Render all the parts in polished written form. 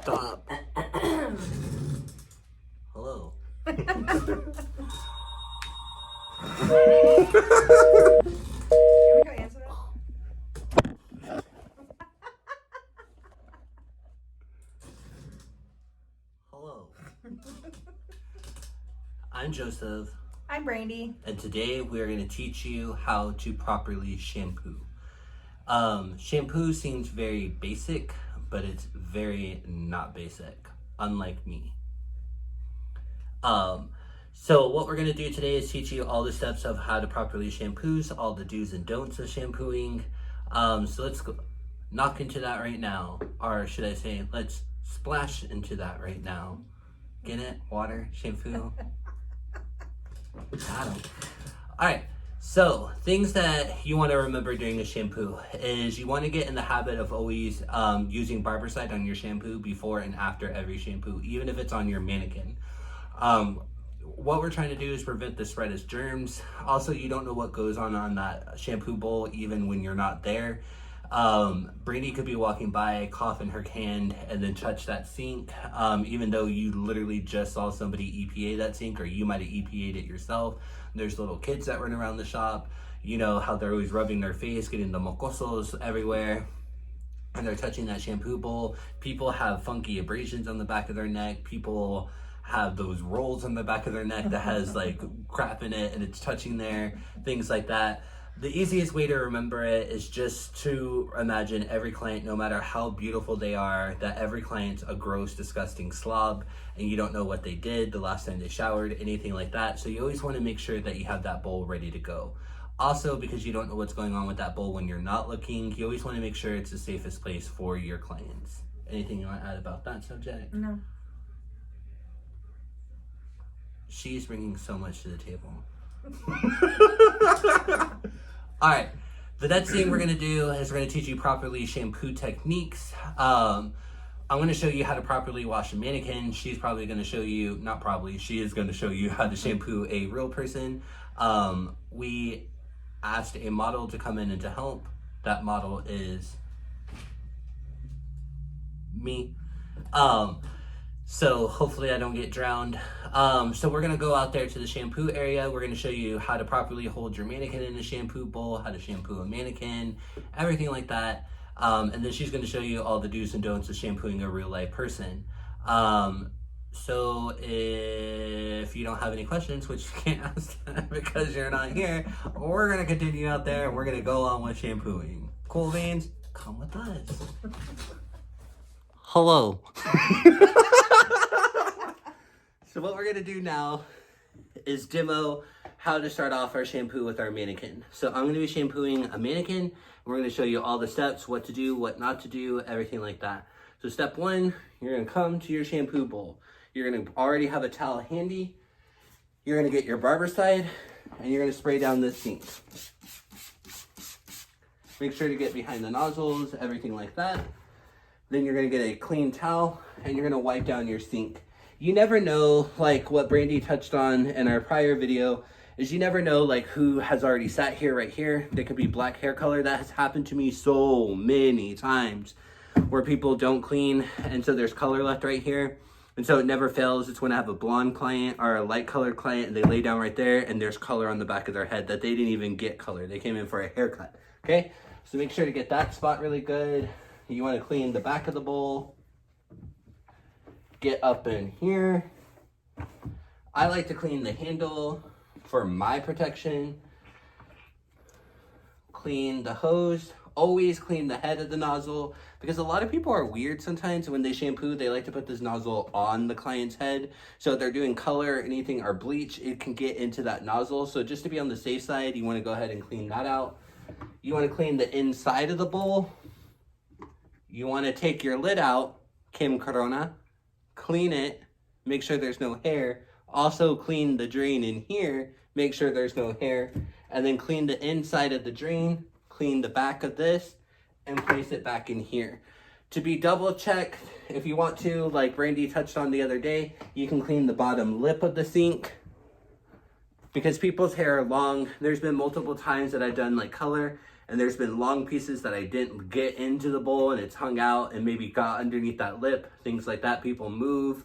Stop. Hello. You're gonna answer that? Hello. I'm Joseph, I'm Brandy. and today we are going to teach you how to properly shampoo. Shampoo seems very basic, but it's very not basic, unlike me. So what we're going to do today is teach you all the steps of how to properly shampoos, all the do's and don'ts of shampooing. So let's go knock into that right now, or should I say, let's splash into that right now. Get it? Water, shampoo. Got 'em. All right. So things that you want to remember during a shampoo is you want to get in the habit of always using barbicide on your shampoo before and after every shampoo, even if it's on your mannequin. What we're trying to do is prevent the spread of germs. Also, you don't know what goes on that shampoo bowl even when you're not there. Brandy could be walking by, cough in her hand, and then touch that sink, even though you literally just saw somebody EPA that sink, or you might have EPA'd it yourself. There's little kids that run around the shop. You know how they're always rubbing their face, getting the mocosos everywhere, and they're touching that shampoo bowl. People have funky abrasions on the back of their neck. People have those rolls on the back of their neck that has like crap in it and it's touching there, things like that. The easiest way to remember it is just to imagine every client, no matter how beautiful they are, that every client's a gross, disgusting slob, and you don't know what they did the last time they showered, anything like that. So you always want to make sure that you have that bowl ready to go. Also, because you don't know what's going on with that bowl when you're not looking, you always want to make sure it's the safest place for your clients. Anything you want to add about that subject? No. She's bringing so much to the table. All right, the next thing we're gonna do is we're gonna teach you properly shampoo techniques. I'm gonna show you how to properly wash a mannequin. She's probably gonna show you, not probably, she is gonna show you how to shampoo a real person. We asked a model to come in and to help. That model is me. So hopefully I don't get drowned. So we're gonna go out there to the shampoo area. We're gonna show you how to properly hold your mannequin in a shampoo bowl, how to shampoo a mannequin, everything like that. And then she's gonna show you all the do's and don'ts of shampooing a real life person. So if you don't have any questions, which you can't ask because you're not here, we're gonna continue out there and we're gonna go on with shampooing. Cool beans, come with us. Hello. So what we're gonna do now is demo how to start off our shampoo with our mannequin. So I'm gonna be shampooing a mannequin, and we're gonna show you all the steps, what to do, what not to do, everything like that. So step one, you're gonna come to your shampoo bowl. You're gonna already have a towel handy. You're gonna get your barbicide, and you're gonna spray down this sink. Make sure to get behind the nozzles, everything like that. Then you're gonna get a clean towel, and you're gonna wipe down your sink. You never know, like what Brandy touched on in our prior video, is you never know like who has already sat here right here. There could be black hair color. That has happened to me so many times where people don't clean and so there's color left right here. And so it never fails. It's when I have a blonde client or a light colored client and they lay down right there and there's color on the back of their head that they didn't even get color. They came in for a haircut, okay? So make sure to get that spot really good. You wanna clean the back of the bowl. Get up in here. I like to clean the handle for my protection. Clean the hose. Always clean the head of the nozzle because a lot of people are weird sometimes when they shampoo. They like to put this nozzle on the client's head. So if they're doing color or anything or bleach, it can get into that nozzle. So just to be on the safe side, you want to go ahead and clean that out. You want to clean the inside of the bowl. You want to take your lid out, Kim Corona. Clean it, make sure there's no hair. Also clean the drain in here, make sure there's no hair. And then clean the inside of the drain, clean the back of this, and place it back in here. To be double checked, if you want to, like Brandy touched on the other day, you can clean the bottom lip of the sink. Because people's hair are long, there's been multiple times that I've done like color, and there's been long pieces that I didn't get into the bowl and it's hung out and maybe got underneath that lip, things like that. People move.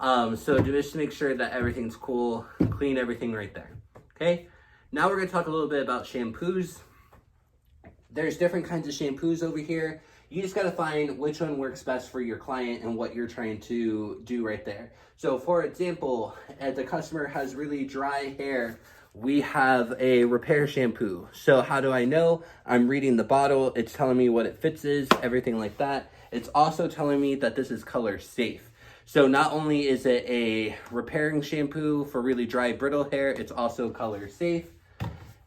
So just to make sure that everything's cool, clean everything right there. Okay, now we're going to talk a little bit about shampoos. There's different kinds of shampoos over here. You just got to find which one works best for your client and what you're trying to do right there. So for example, if the customer has really dry hair, we have a repair shampoo. So how do I know? I'm reading the bottle. It's telling me what it fits is, everything like that. It's also telling me that this is color safe. So not only is it a repairing shampoo for really dry, brittle hair, it's also color safe.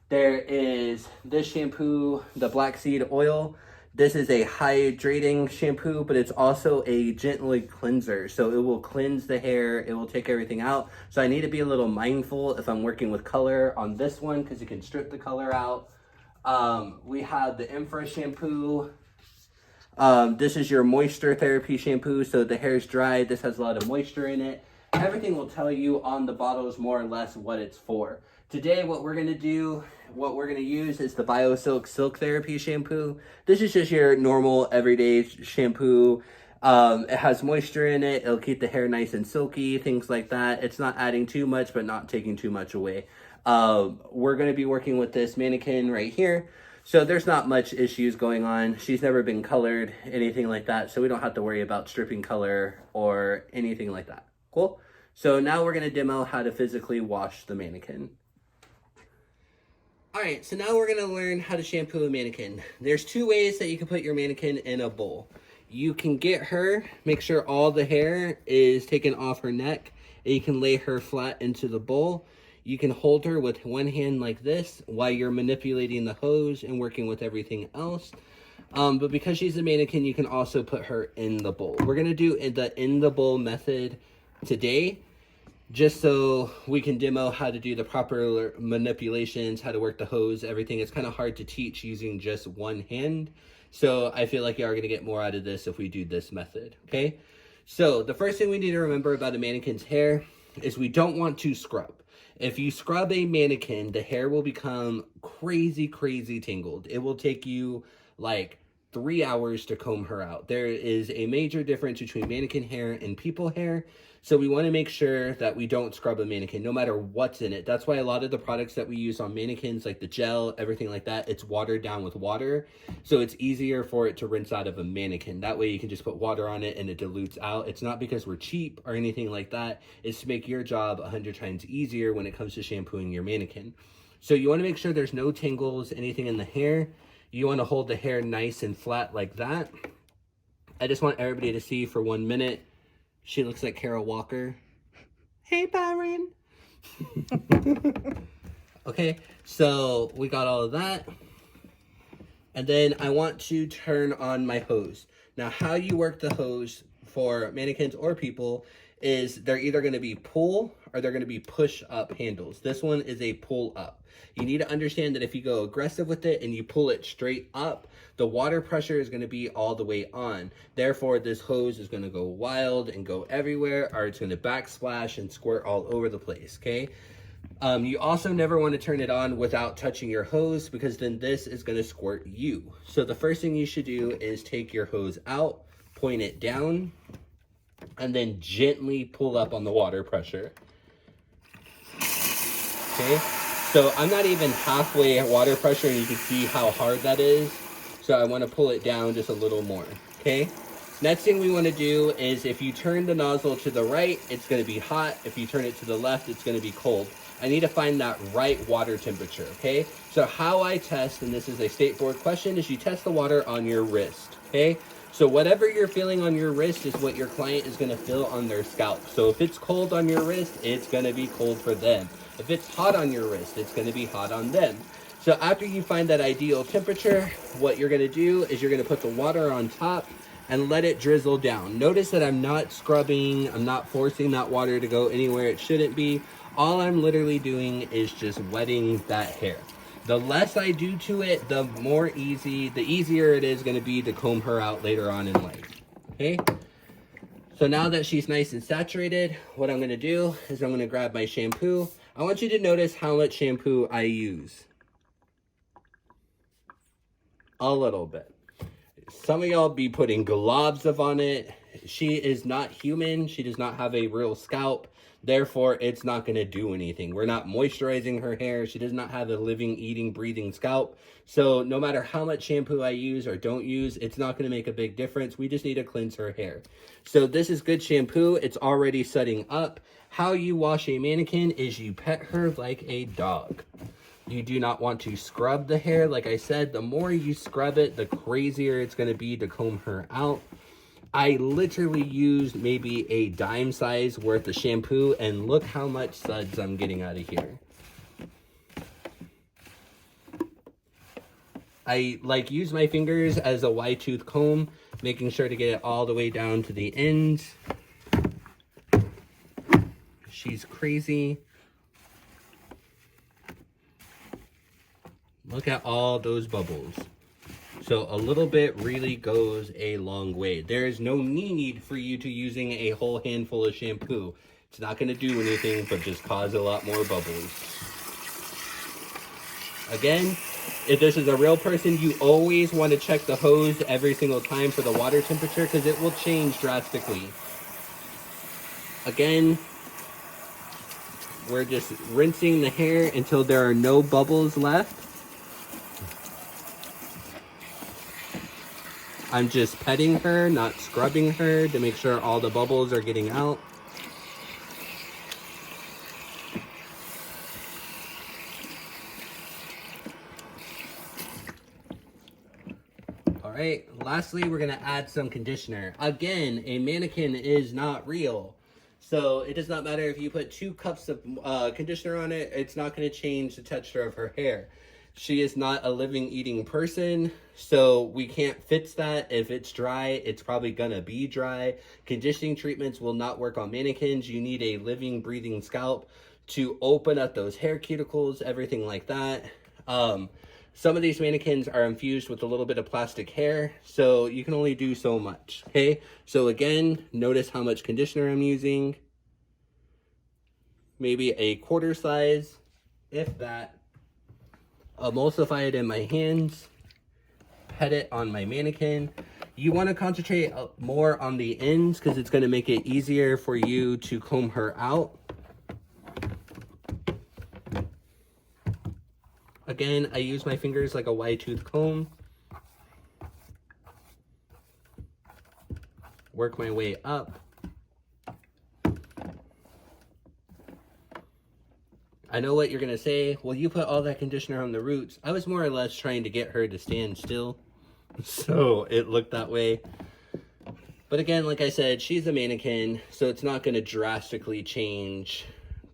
There is this shampoo, the black seed oil. This is a hydrating shampoo, but it's also a gently cleanser. So it will cleanse the hair. It will take everything out. So I need to be a little mindful if I'm working with color on this one because you can strip the color out. We have the Infra shampoo. This is your moisture therapy shampoo. So the hair is dry. This has a lot of moisture in it. Everything will tell you on the bottles more or less what it's for. Today, what we're going to use is the BioSilk Silk Therapy Shampoo. This is just your normal everyday shampoo. It has moisture in it. It'll keep the hair nice and silky, things like that. It's not adding too much, but not taking too much away. We're going to be working with this mannequin right here. So there's not much issues going on. She's never been colored, anything like that. So we don't have to worry about stripping color or anything like that. Cool? So now we're going to demo how to physically wash the mannequin. Alright, so now we're going to learn how to shampoo a mannequin. There's two ways that you can put your mannequin in a bowl. You can get her, make sure all the hair is taken off her neck, and you can lay her flat into the bowl. You can hold her with one hand like this while you're manipulating the hose and working with everything else. But because she's a mannequin, you can also put her in the bowl. We're going to do the in the bowl method today, just so we can demo how to do the proper manipulations, how to work the hose, everything. It's kind of hard to teach using just one hand. So I feel like you are going to get more out of this if we do this method, okay? So the first thing we need to remember about a mannequin's hair is we don't want to scrub. If you scrub a mannequin, the hair will become crazy, crazy tangled. It will take you like 3 hours to comb her out. There is a major difference between mannequin hair and people hair. So we want to make sure that we don't scrub a mannequin, no matter what's in it. That's why a lot of the products that we use on mannequins, like the gel, everything like that, it's watered down with water. So it's easier for it to rinse out of a mannequin. That way you can just put water on it and it dilutes out. It's not because we're cheap or anything like that. It's to make your job 100 times easier when it comes to shampooing your mannequin. So you want to make sure there's no tangles, anything in the hair. You want to hold the hair nice and flat like that. I just want everybody to see for 1 minute. She looks like Carol Walker. Hey, Byron. Okay, so we got all of that. And then I want to turn on my hose. Now, how you work the hose for mannequins or people is they're either going to be pull or they're going to be push up handles. This one is a pull up. You need to understand that if you go aggressive with it and you pull it straight up, the water pressure is going to be all the way on. Therefore, this hose is going to go wild and go everywhere, or it's going to backsplash and squirt all over the place, okay? You also never want to turn it on without touching your hose, because then this is going to squirt you. So the first thing you should do is take your hose out, point it down, and then gently pull up on the water pressure. Okay, so I'm not even halfway at water pressure, and you can see how hard that is. So I want to pull it down just a little more, okay? Next thing we want to do is if you turn the nozzle to the right, it's going to be hot. If you turn it to the left, it's going to be cold. I need to find that right water temperature, okay? So how I test, and this is a straightforward question, is you test the water on your wrist, okay? So whatever you're feeling on your wrist is what your client is going to feel on their scalp. So if it's cold on your wrist, it's going to be cold for them. If it's hot on your wrist, it's going to be hot on them. So after you find that ideal temperature, what you're going to do is you're going to put the water on top and let it drizzle down. Notice that I'm not scrubbing, I'm not forcing that water to go anywhere it shouldn't be. All I'm literally doing is just wetting that hair. The less I do to it, the easier it is going to be to comb her out later on in life. Okay? So now that she's nice and saturated, what I'm going to do is I'm going to grab my shampoo. I want you to notice how much shampoo I use. a little bit. Some of y'all be putting globs on it. She is not human. She does not have a real scalp. Therefore, it's not going to do anything. We're not moisturizing her hair. She does not have a living, eating, breathing scalp. So no matter how much shampoo I use or don't use, it's not going to make a big difference. We just need to cleanse her hair. So this is good shampoo. It's already setting up. How you wash a mannequin is you pet her like a dog. You do not want to scrub the hair. Like I said, the more you scrub it, the crazier it's going to be to comb her out. I literally used maybe a dime size worth of shampoo, and look how much suds I'm getting out of here. I use my fingers as a wide tooth comb, making sure to get it all the way down to the ends. She's crazy. Look at all those bubbles. So a little bit really goes a long way. There is no need for you to using a whole handful of shampoo. It's not going to do anything but just cause a lot more bubbles. Again, if this is a real person, you always want to check the hose every single time for the water temperature because it will change drastically. Again, we're just rinsing the hair until there are no bubbles left. I'm just petting her, not scrubbing her, to make sure all the bubbles are getting out. All right, lastly, we're gonna add some conditioner. Again, a mannequin is not real. So it does not matter if you put 2 cups of conditioner on it, it's not gonna change the texture of her hair. She is not a living, eating person, so we can't fix that. If it's dry, it's probably gonna be dry. Conditioning treatments will not work on mannequins. You need a living, breathing scalp to open up those hair cuticles, everything like that. Some of these mannequins are infused with a little bit of plastic hair, so you can only do so much, okay? So again, notice how much conditioner I'm using. Maybe a quarter size, if that. Emulsify it in my hands, pet it on my mannequin. You want to concentrate more on the ends because it's going to make it easier for you to comb her out. Again, I use my fingers like a wide tooth comb. Work my way up. I know what you're going to say. Well, you put all that conditioner on the roots. I was more or less trying to get her to stand still. So it looked that way. But again, like I said, she's a mannequin. So it's not going to drastically change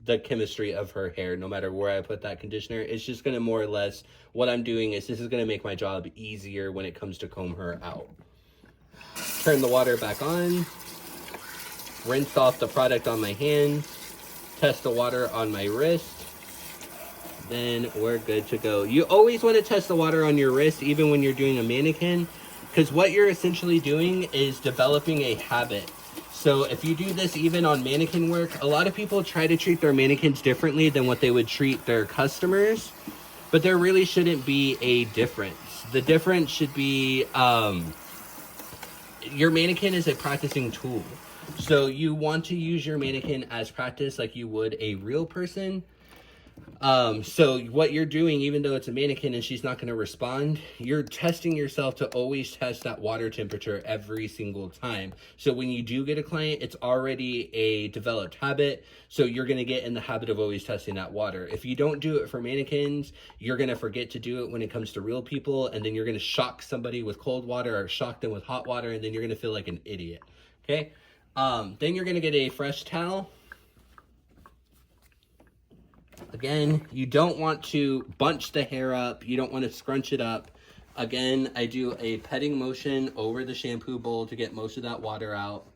the chemistry of her hair, no matter where I put that conditioner. It's just going to more or less, what I'm doing is this is going to make my job easier when it comes to comb her out. Turn the water back on. Rinse off the product on my hands. Test the water on my wrist. Then we're good to go. You always want to test the water on your wrist, even when you're doing a mannequin, because what you're essentially doing is developing a habit. So if you do this even on mannequin work, a lot of people try to treat their mannequins differently than what they would treat their customers, but there really shouldn't be a difference. The difference should be your mannequin is a practicing tool. So you want to use your mannequin as practice like you would a real person. So what you're doing, even though it's a mannequin and she's not going to respond, you're testing yourself to always test that water temperature every single time. So when you do get a client, it's already a developed habit. So you're going to get in the habit of always testing that water. If you don't do it for mannequins, you're going to forget to do it when it comes to real people. And then you're going to shock somebody with cold water or shock them with hot water. And then you're going to feel like an idiot. Okay. Then you're going to get a fresh towel. Again, you don't want to bunch the hair up. You don't want to scrunch it up. Again, I do a petting motion over the shampoo bowl to get most of that water out.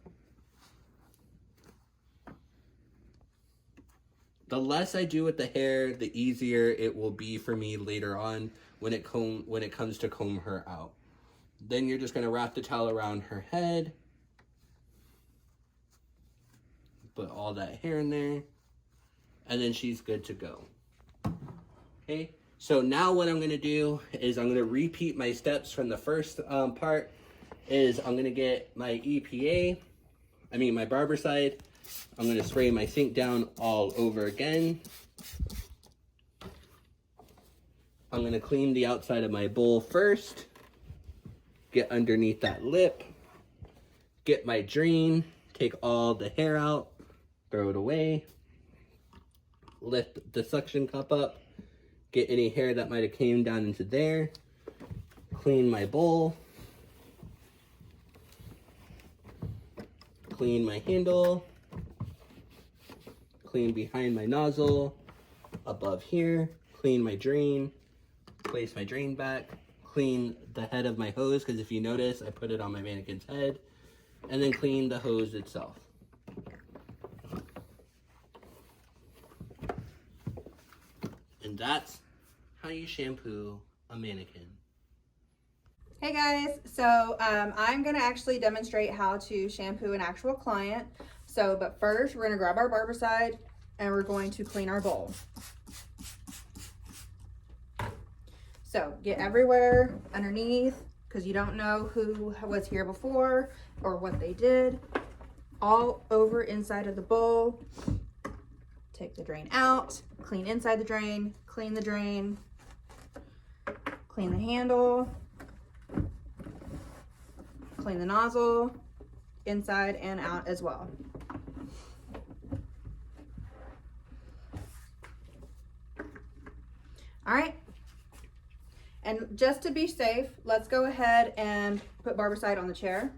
The less I do with the hair, the easier it will be for me later on when it comes to comb her out. Then you're just going to wrap the towel around her head. Put all that hair in there. And then she's good to go. Okay, So now what I'm going to do is I'm going to repeat my steps from the first part. Is I'm going to get my my Barbicide. I'm going to spray my sink down all over again. I'm going to clean the outside of my bowl first. Get underneath that lip. Get my drain. Take all the hair out. Throw it away. Lift the suction cup up. Get any hair that might have came down into there. Clean my bowl. Clean my handle. Clean behind my nozzle. Above here. Clean my drain. Place my drain back. Clean the head of my hose, because if you notice, I put it on my mannequin's head. And then clean the hose itself. And that's how you shampoo a mannequin. Hey guys, so I'm gonna actually demonstrate how to shampoo an actual client. But first we're gonna grab our Barbicide and we're going to clean our bowl. So get everywhere underneath, because you don't know who was here before or what they did. All over inside of the bowl. Take the drain out, clean inside the drain, clean the drain, clean the handle, clean the nozzle, inside and out as well. All right. And just to be safe, let's go ahead and put Barbicide on the chair.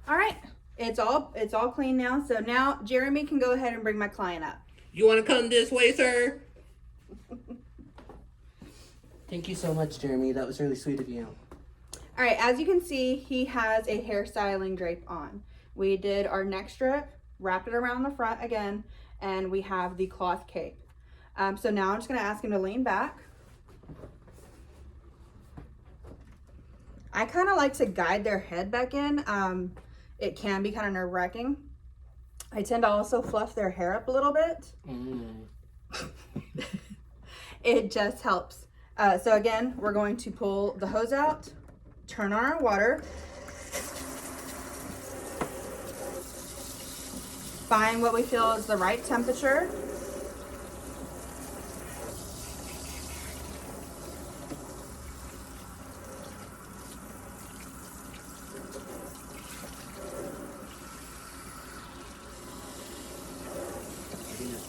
All right, it's all clean now. So now Jeremy can go ahead and bring my client up. You want to come this way, sir? Thank you so much, Jeremy. That was really sweet of you. All right, as you can see, he has a hairstyling drape on. We did our neck strip, wrapped it around the front again, and we have the cloth cape. So now I'm just gonna ask him to lean back. I kind of like to guide their head back in. It can be kind of nerve-wracking. I tend to also fluff their hair up a little bit. It just helps. So again, we're going to pull the hose out, turn on our water, find what we feel is the right temperature.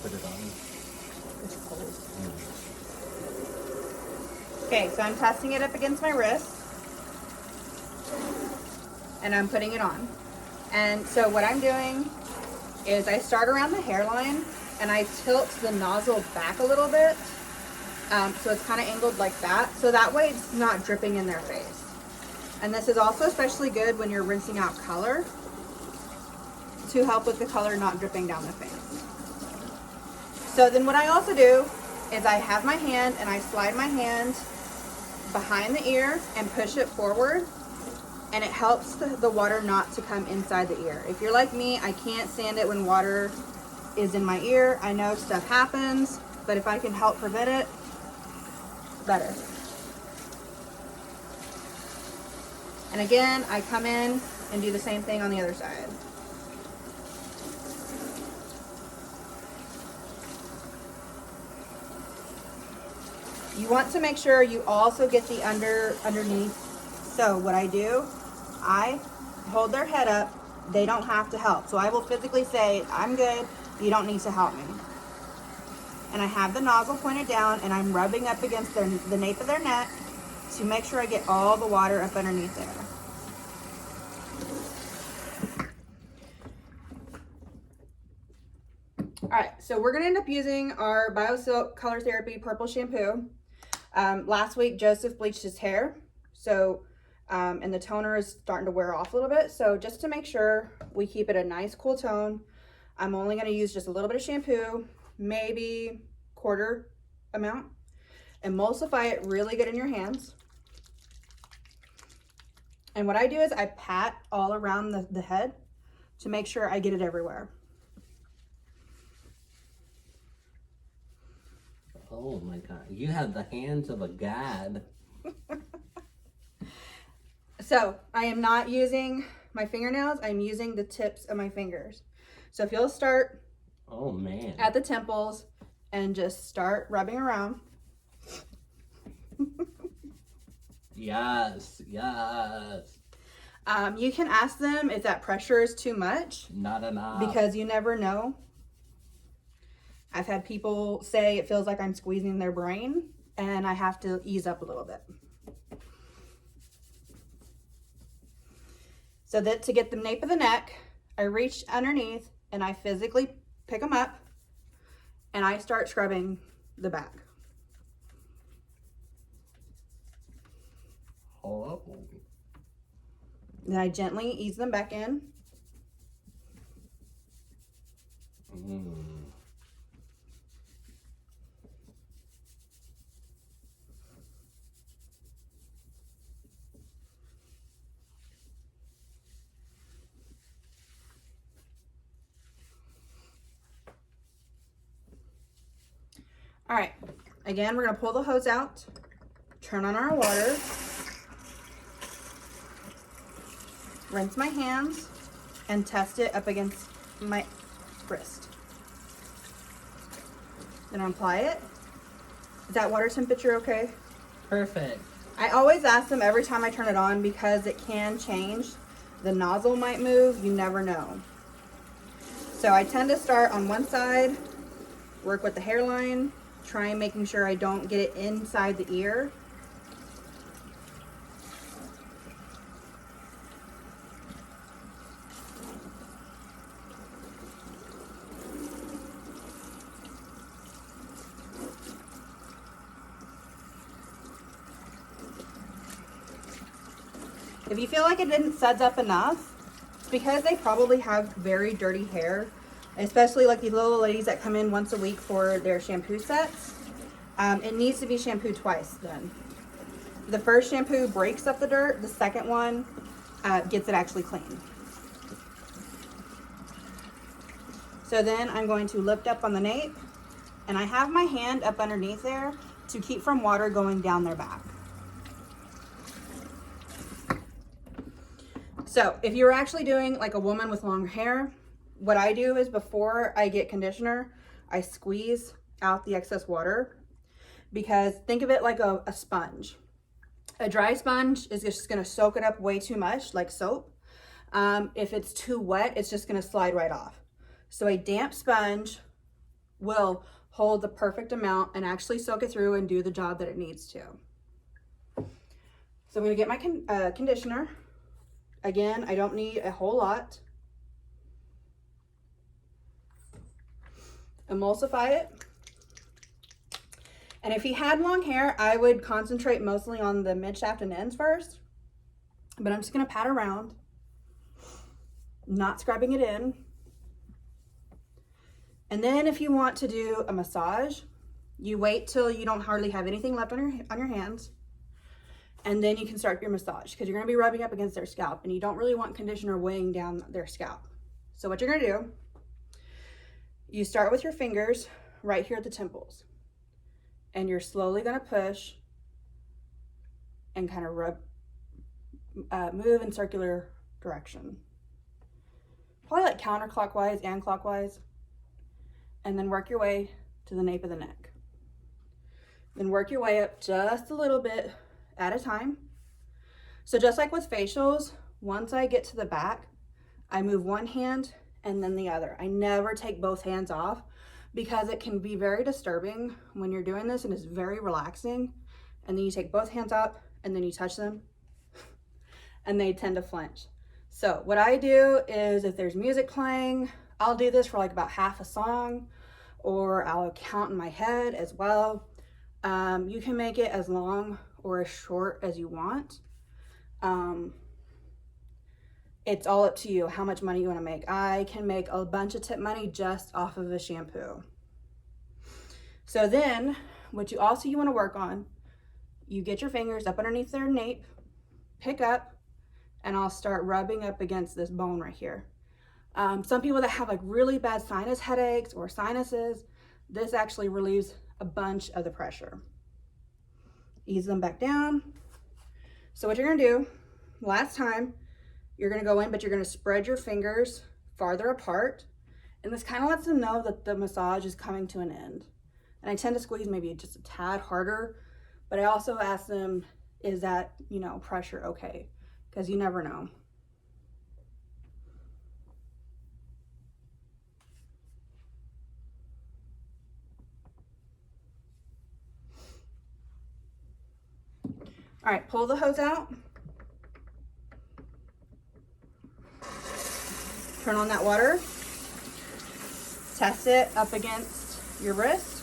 Put it on. It's cold. Okay, so I'm testing it up against my wrist. And I'm putting it on. And so what I'm doing is I start around the hairline and I tilt the nozzle back a little bit. So it's kind of angled like that. So that way it's not dripping in their face. And this is also especially good when you're rinsing out color, to help with the color not dripping down the face. So then what I also do is I have my hand and I slide my hand behind the ear and push it forward, and it helps the water not to come inside the ear. If you're like me, I can't stand it when water is in my ear. I know stuff happens, but if I can help prevent it, better. And again, I come in and do the same thing on the other side. You want to make sure you also get the underneath. So what I do, I hold their head up. They don't have to help. So I will physically say, I'm good. You don't need to help me. And I have the nozzle pointed down and I'm rubbing up against the nape of their neck to make sure I get all the water up underneath there. All right, so we're gonna end up using our BioSilk Color Therapy Purple Shampoo. Last week, Joseph bleached his hair, so and the toner is starting to wear off a little bit. So just to make sure we keep it a nice cool tone, I'm only gonna use just a little bit of shampoo, maybe quarter amount. Emulsify it really good in your hands. And what I do is I pat all around the head to make sure I get it everywhere. Oh my God, you have the hands of a god. So I am not using my fingernails, I'm using the tips of my fingers. So if you'll start Oh man. at the temples and just start rubbing around. Yes, yes. You can ask them if that pressure is too much. Not enough. Because you never know. I've had people say it feels like I'm squeezing their brain, and I have to ease up a little bit. So that to get the nape of the neck, I reach underneath and I physically pick them up and I start scrubbing the back. Oh. Then I gently ease them back in. All right, again, we're gonna pull the hose out, turn on our water, rinse my hands, and test it up against my wrist. Then apply it. Is that water temperature okay? Perfect. I always ask them every time I turn it on because it can change. The nozzle might move, you never know. So I tend to start on one side, work with the hairline, try making sure I don't get it inside the ear. If you feel like it didn't suds up enough, it's because they probably have very dirty hair, especially like these little ladies that come in once a week for their shampoo sets. It needs to be shampooed twice then. The first shampoo breaks up the dirt, the second one gets it actually clean. So then I'm going to lift up on the nape, and I have my hand up underneath there to keep from water going down their back. So if you're actually doing like a woman with long hair, what I do is before I get conditioner, I squeeze out the excess water, because think of it like a sponge. A dry sponge is just gonna soak it up way too much, like soap. If it's too wet, it's just gonna slide right off. So a damp sponge will hold the perfect amount and actually soak it through and do the job that it needs to. So I'm gonna get my conditioner. Again, I don't need a whole lot. Emulsify it. And if he had long hair, I would concentrate mostly on the mid shaft and ends first. But I'm just gonna pat around, not scrubbing it in. And then if you want to do a massage, you wait till you don't hardly have anything left on your hands. And then you can start your massage, because you're gonna be rubbing up against their scalp and you don't really want conditioner weighing down their scalp. So what you're gonna do, you start with your fingers right here at the temples, and you're slowly gonna push and kind of rub, move in circular direction. Probably like counterclockwise and clockwise, and then work your way to the nape of the neck. Then work your way up just a little bit at a time. So just like with facials, once I get to the back, I move one hand and then the other. I never take both hands off, because it can be very disturbing when you're doing this and it's very relaxing. And then you take both hands up and then you touch them and they tend to flinch. So what I do is, if there's music playing, I'll do this for like about half a song, or I'll count in my head as well. You can make it as long or as short as you want. It's all up to you how much money you want to make. I can make a bunch of tip money just off of a shampoo. So then what you want to work on, you get your fingers up underneath their nape, pick up, and I'll start rubbing up against this bone right here. Some people that have like really bad sinus headaches or sinuses, this actually relieves a bunch of the pressure. Ease them back down. So what you're gonna do, last time, you're gonna go in, but you're gonna spread your fingers farther apart. And this kind of lets them know that the massage is coming to an end. And I tend to squeeze maybe just a tad harder, but I also ask them, is that, you know, pressure okay? Because you never know. All right, pull the hose out. Turn on that water. Test it up against your wrist.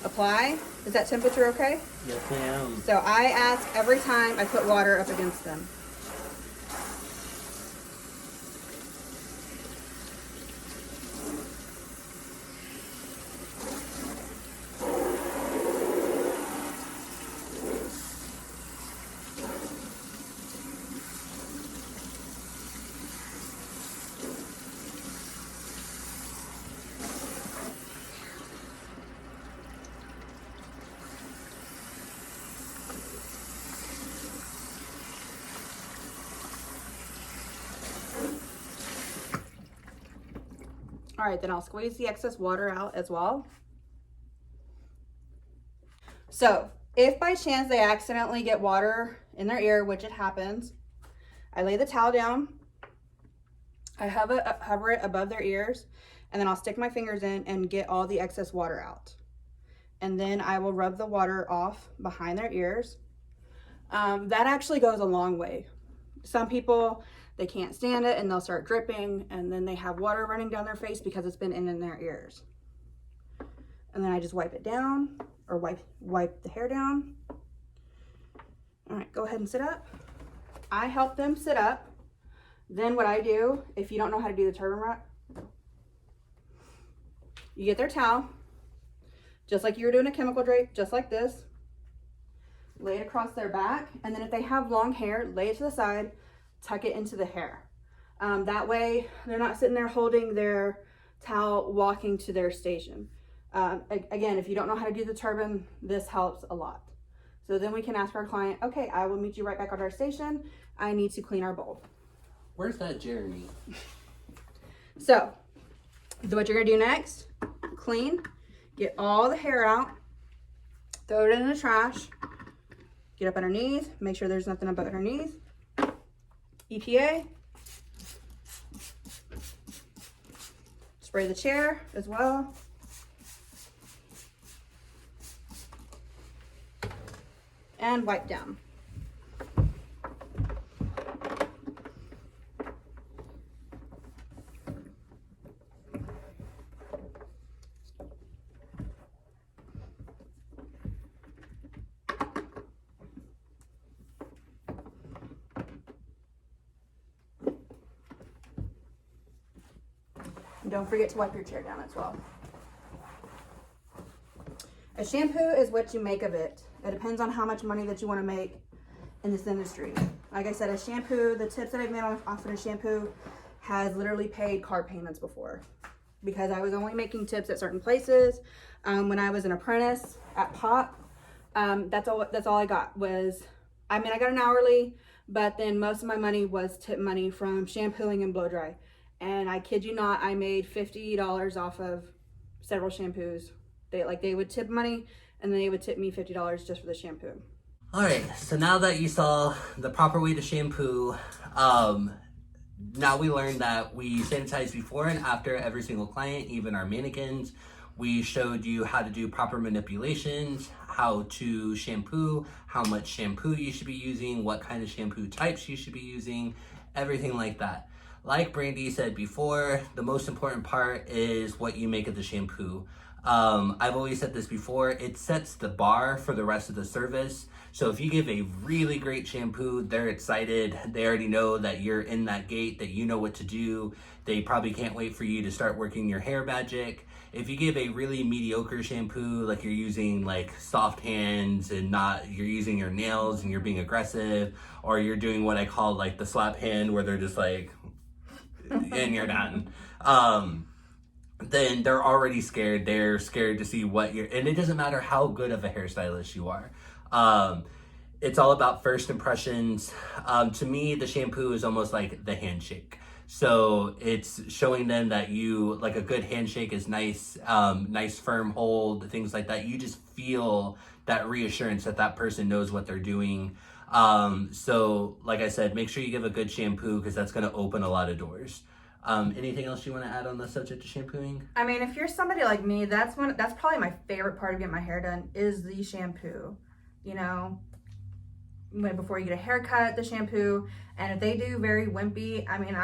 Apply. Is that temperature okay? Yes, ma'am. So I ask every time I put water up against them. All right, then I'll squeeze the excess water out as well. So if by chance they accidentally get water in their ear, which it happens, I lay the towel down, I hover it above their ears, and then I'll stick my fingers in and get all the excess water out. And then I will rub the water off behind their ears. That actually goes a long way. Some people, they can't stand it and they'll start dripping, and then they have water running down their face because it's been in their ears. And then I just wipe it down, or wipe the hair down. All right, go ahead and sit up. I help them sit up. Then what I do, if you don't know how to do the turban wrap, you get their towel, just like you were doing a chemical drape, just like this. Lay it across their back, and then if they have long hair, lay it to the side, tuck it into the hair. That way they're not sitting there holding their towel walking to their station. Again, if you don't know how to do the turban, this helps a lot. So then we can ask our client, okay, I will meet you right back at our station. I need to clean our bowl. Where's that Jeremy? So what you're gonna do next, clean, get all the hair out, throw it in the trash, get up underneath, make sure there's nothing up underneath. EPA. Spray the chair as well. And wipe down. And don't forget to wipe your chair down as well. A shampoo is what you make of it. It depends on how much money that you want to make in this industry. Like I said, a shampoo, the tips that I've made off of a shampoo has literally paid car payments before, because I was only making tips at certain places. When I was an apprentice at Pop, that's all I got was, I mean, I got an hourly, but then most of my money was tip money from shampooing and blow dry. And I kid you not, I made $50 off of several shampoos. They would tip money, and then they would tip me $50 just for the shampoo. All right, so now that you saw the proper way to shampoo, now we learned that we sanitize before and after every single client, even our mannequins. We showed you how to do proper manipulations, how to shampoo, how much shampoo you should be using, what kind of shampoo types you should be using, everything like that. Like Brandy said before, the most important part is what you make of the shampoo. I've always said this before, it sets the bar for the rest of the service. So if you give a really great shampoo, they're excited. They already know that you're in that gate, that you know what to do. They probably can't wait for you to start working your hair magic. If you give a really mediocre shampoo, like you're using like soft hands and you're using your nails and you're being aggressive, or you're doing what I call like the slap hand where they're just like, and you're done. Then they're already scared. They're scared to see what and it doesn't matter how good of a hairstylist you are. It's all about first impressions. To me, the shampoo is almost like the handshake. So it's showing them that like a good handshake is nice, nice firm hold, things like that. You just feel that reassurance that that person knows what they're doing. So like I said, make sure you give a good shampoo because that's going to open a lot of doors. Anything else you want to add on the subject of shampooing? I mean, if you're somebody like me, that's probably my favorite part of getting my hair done is the shampoo. You know, before you get a haircut, the shampoo. And if they do very wimpy, I mean,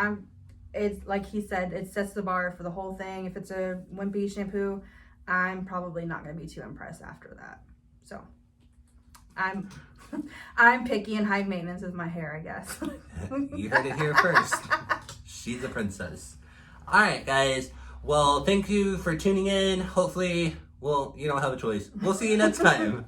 it's like he said, it sets the bar for the whole thing. If it's a wimpy shampoo, I'm probably not going to be too impressed after that. So I'm picky and high maintenance with my hair, I guess. You heard it here first. She's a princess. All right, guys. Well, thank you for tuning in. Hopefully, well, you don't have a choice. We'll see you next time.